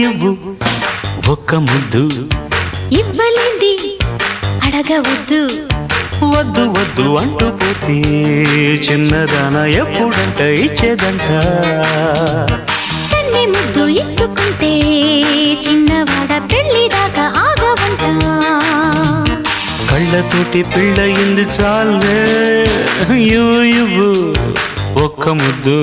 ఇవ్వు ఒక్క ముద్దు ఇవ్వలేంది అడగవద్దు వద్దు వద్దు అంటూ పోతే చిన్నదాన ఎప్పుడంట ఇచ్చేదంట తన్ని ముద్దు ఇచ్చుకుంటే చిన్నవాడ పెళ్లి దాకా ఆగవంట కళ్ళతోటి పిల్ల ఇంది చాలే ఇవ్వు ఇవ్వు ఒక్క ముద్దు